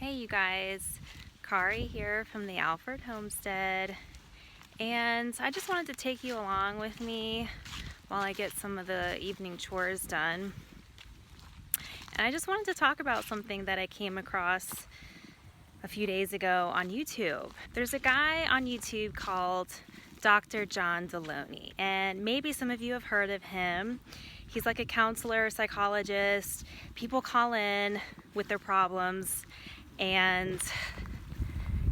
Hey you guys, Kari here from the Alfred Homestead, and I just wanted to take you along with me while I get some of the evening chores done. And I just wanted to talk about something that I came across a few days ago on YouTube. There's a guy on YouTube called Dr. John Deloney, and maybe some of you have heard of him. He's like a counselor, psychologist. People call in with their problems and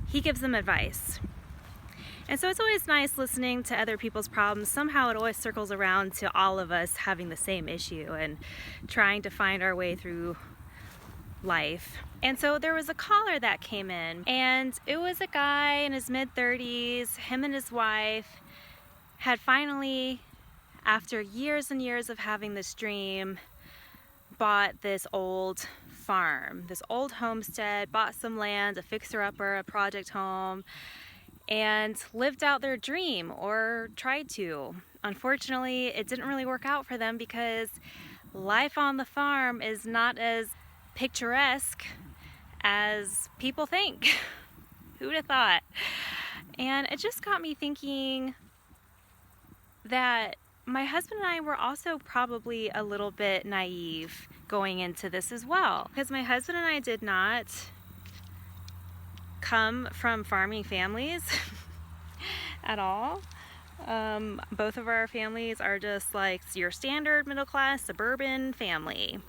he gives them advice. And so it's always nice listening to other people's problems. Somehow it always circles around to all of us having the same issue and trying to find our way through life. And so there was a caller that came in, and it was a guy in his mid-30s. Him and his wife had finally, after years and years of having this dream, bought this old farm, this old homestead, bought some land, a fixer-upper, a project home, and lived out their dream, or tried to. Unfortunately, it didn't really work out for them because life on the farm is not as picturesque as people think. Who'd have thought? And it just got me thinking that my husband and I were also probably a little bit naive going into this as well, because my husband and I did not come from farming families at all. Both of our families are just like your standard middle class suburban family.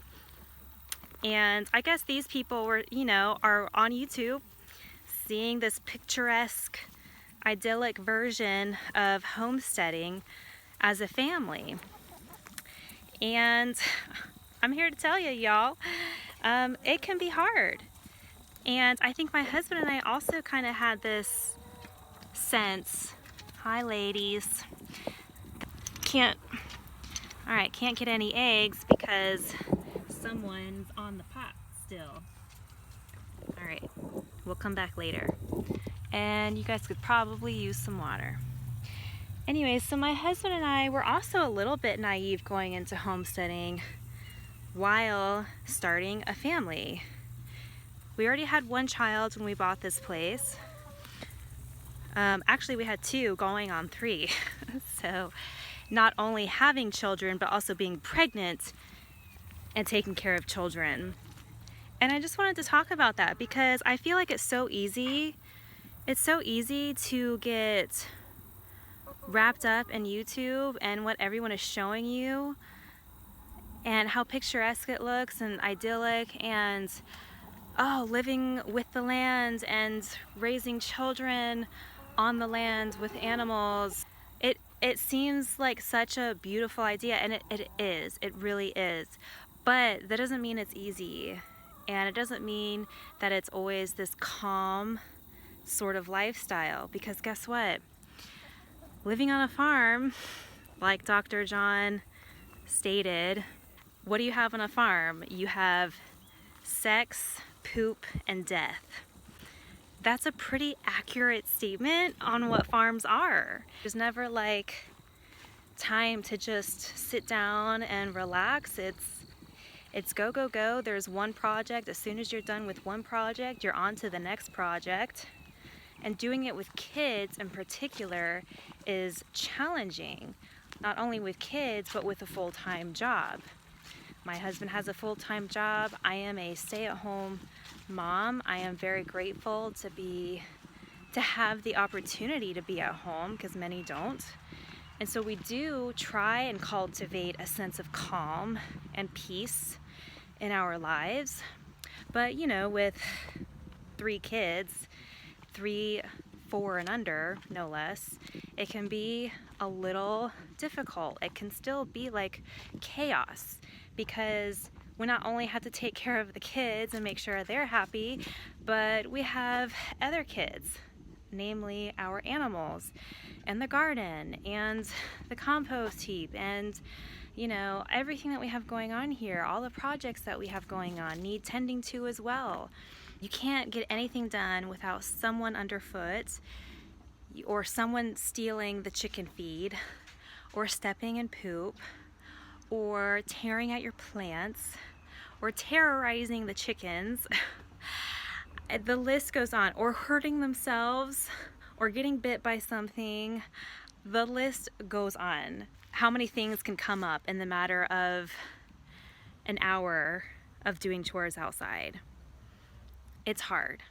And I guess these people were, are on YouTube seeing this picturesque, idyllic version of homesteading as a family. And I'm here to tell you, y'all, it can be hard. And I think my husband and I also kind of had this sense, hi ladies, can't get any eggs because someone's on the pot still. All right, we'll come back later. And you guys could probably use some water. Anyway, so my husband and I were also a little bit naive going into homesteading while starting a family. We already had one child when we bought this place. Actually, we had two going on three. So not only having children, but also being pregnant and taking care of children. And I just wanted to talk about that because I feel like it's so easy. It's so easy to get wrapped up in YouTube and what everyone is showing you and how picturesque it looks and idyllic and living with the land and raising children on the land with animals. It seems like such a beautiful idea, and it is. It really is. But that doesn't mean it's easy, and it doesn't mean that it's always this calm sort of lifestyle, because guess what? Living on a farm, like Dr. John stated, what do you have on a farm? You have sex, poop, and death. That's a pretty accurate statement on what farms are. There's never like time to just sit down and relax. It's go, go, go. There's one project. As soon as you're done with one project, you're on to the next project. And doing it with kids in particular is challenging, not only with kids, but with a full-time job. My husband has a full-time job. I am a stay-at-home mom. I am very grateful to have the opportunity to be at home, because many don't. And so we do try and cultivate a sense of calm and peace in our lives. But with 3 kids, 3, 4 and under, no less, it can be a little difficult. It can still be like chaos, because we not only have to take care of the kids and make sure they're happy, but we have other kids, namely our animals and the garden and the compost heap and everything that we have going on here. All the projects that we have going on need tending to as well. You can't get anything done without someone underfoot, or someone stealing the chicken feed, or stepping in poop, or tearing at your plants, or terrorizing the chickens. The list goes on, or hurting themselves or getting bit by something. The list goes on. How many things can come up in the matter of an hour of doing chores outside? It's hard.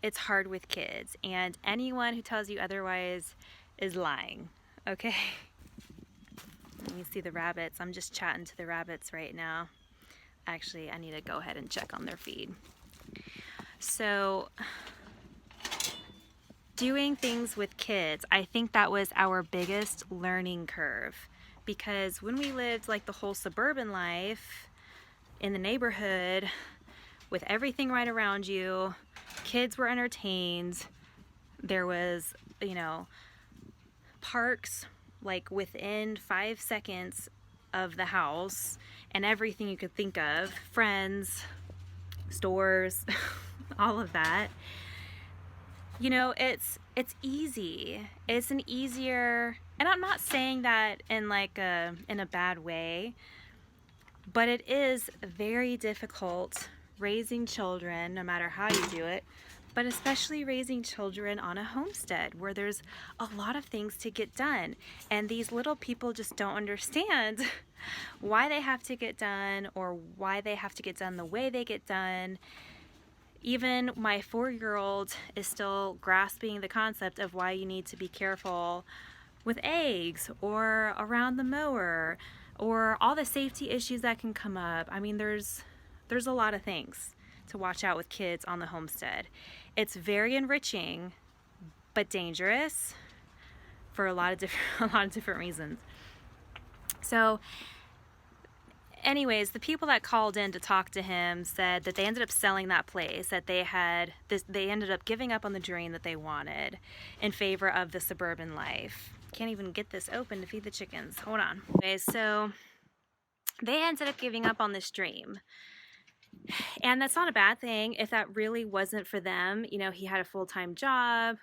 It's hard with kids, and anyone who tells you otherwise is lying, okay? You see the rabbits. I'm just chatting to the rabbits right now. Actually, I need to go ahead and check on their feed. So, doing things with kids, I think that was our biggest learning curve, because when we lived like the whole suburban life in the neighborhood with everything right around you, kids were entertained. There was, parks like within 5 seconds of the house, and everything you could think of, friends, stores, all of that. It's easy. It's an easier, and I'm not saying that in a bad way, but it is very difficult raising children, no matter how you do it, but especially raising children on a homestead where there's a lot of things to get done. And these little people just don't understand why they have to get done, or why they have to get done the way they get done. Even my 4-year-old is still grasping the concept of why you need to be careful with eggs or around the mower, or all the safety issues that can come up. I mean, there's a lot of things to watch out with kids on the homestead. It's very enriching, but dangerous for a lot of different reasons. So anyways, the people that called in to talk to him said that they ended up selling that place, that they ended up giving up on the dream that they wanted in favor of the suburban life. Can't even get this open to feed the chickens. Hold on. Okay, so they ended up giving up on this dream. And that's not a bad thing if that really wasn't for them. He had a full-time job,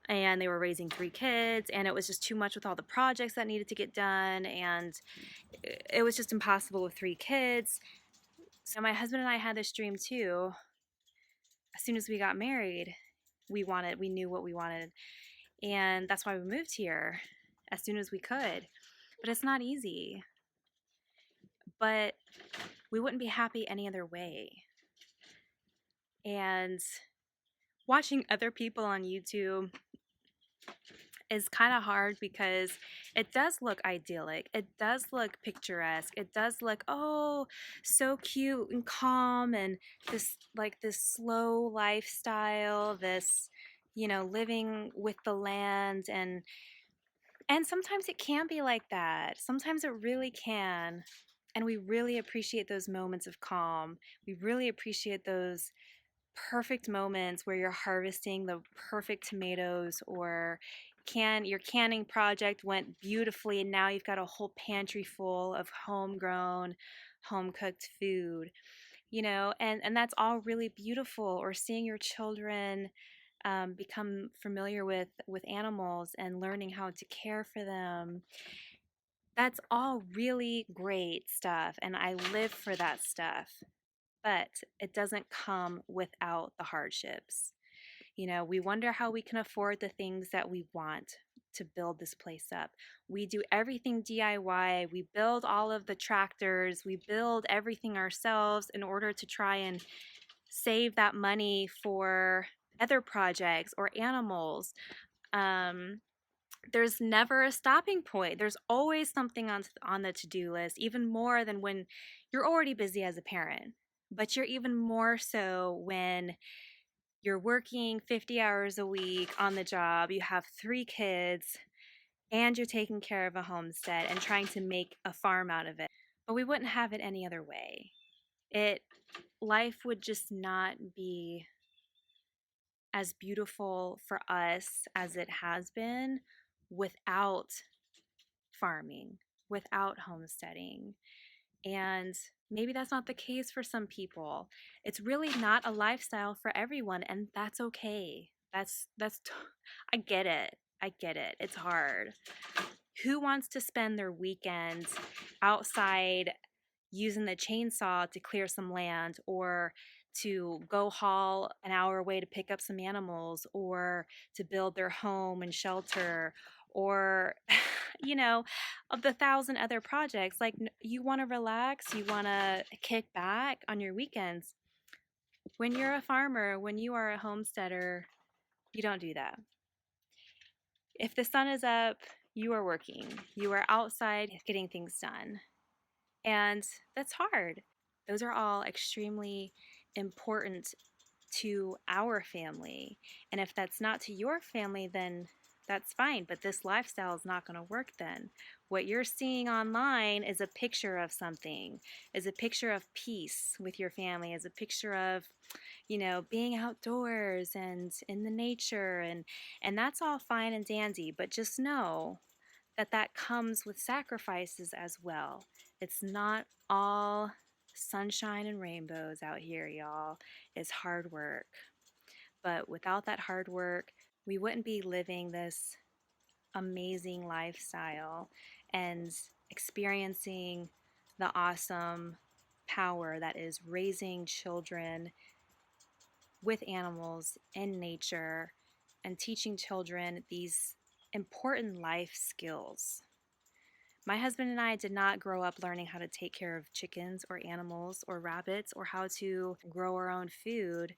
and they were raising 3 kids, and it was just too much with all the projects that needed to get done, and it was just impossible with 3 kids. So my husband and I had this dream too. As soon as we got married, we knew what we wanted, and that's why we moved here as soon as we could. But it's not easy. But we wouldn't be happy any other way. And watching other people on YouTube is kind of hard, because it does look idyllic. It does look picturesque. It does look, oh, so cute and calm, and this slow lifestyle, this, living with the land, and sometimes it can be like that. Sometimes it really can. And we really appreciate those moments of calm. We really appreciate those perfect moments where you're harvesting the perfect tomatoes, or your canning project went beautifully, and now you've got a whole pantry full of homegrown, home-cooked food. And that's all really beautiful. Or seeing your children become familiar with animals and learning how to care for them. That's all really great stuff, and I live for that stuff. But it doesn't come without the hardships. We wonder how we can afford the things that we want to build this place up. We do everything DIY. We build all of the tractors. We build everything ourselves in order to try and save that money for other projects or animals. There's never a stopping point. There's always something on the to-do list, even more than when you're already busy as a parent. But you're even more so when you're working 50 hours a week on the job, you have 3 kids, and you're taking care of a homestead and trying to make a farm out of it. But we wouldn't have it any other way. Life would just not be as beautiful for us as it has been without farming, without homesteading. And maybe that's not the case for some people. It's really not a lifestyle for everyone, and that's okay. I get it. I get it. It's hard. Who wants to spend their weekends outside using the chainsaw to clear some land, or to go haul an hour away to pick up some animals, or to build their home and shelter, or of the thousand other projects. Like, you want to relax, you want to kick back on your weekends. When you're a farmer, when you are a homesteader, you don't do that. If the sun is up, you are working, you are outside getting things done. And that's hard. Those are all extremely important to our family. And if that's not to your family, then that's fine. But this lifestyle is not going to work then. What you're seeing online is a picture of something, is a picture of peace with your family, is a picture of, being outdoors and in the nature. And that's all fine and dandy. But just know that that comes with sacrifices as well. It's not all sunshine and rainbows out here, y'all. It's hard work. But without that hard work, we wouldn't be living this amazing lifestyle and experiencing the awesome power that is raising children with animals in nature and teaching children these important life skills. My husband and I did not grow up learning how to take care of chickens or animals or rabbits or how to grow our own food,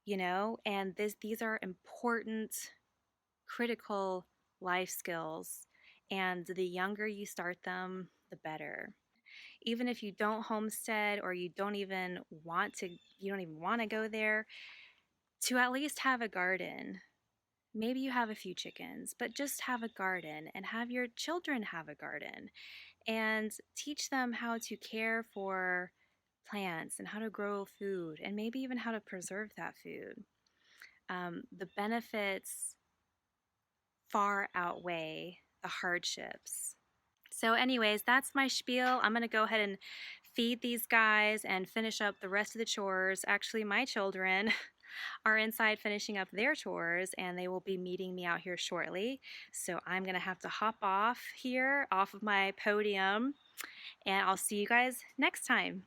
and these are important, critical life skills. And the younger you start them, the better. Even if you don't homestead, or you don't even want to go there, to at least have a garden. Maybe you have a few chickens, but just have a garden and have your children have a garden and teach them how to care for plants and how to grow food and maybe even how to preserve that food. The benefits far outweigh the hardships. So anyways, that's my spiel. I'm going to go ahead and feed these guys and finish up the rest of the chores. Actually, my children are inside finishing up their chores, and they will be meeting me out here shortly. So I'm going to have to hop off of my podium, and I'll see you guys next time.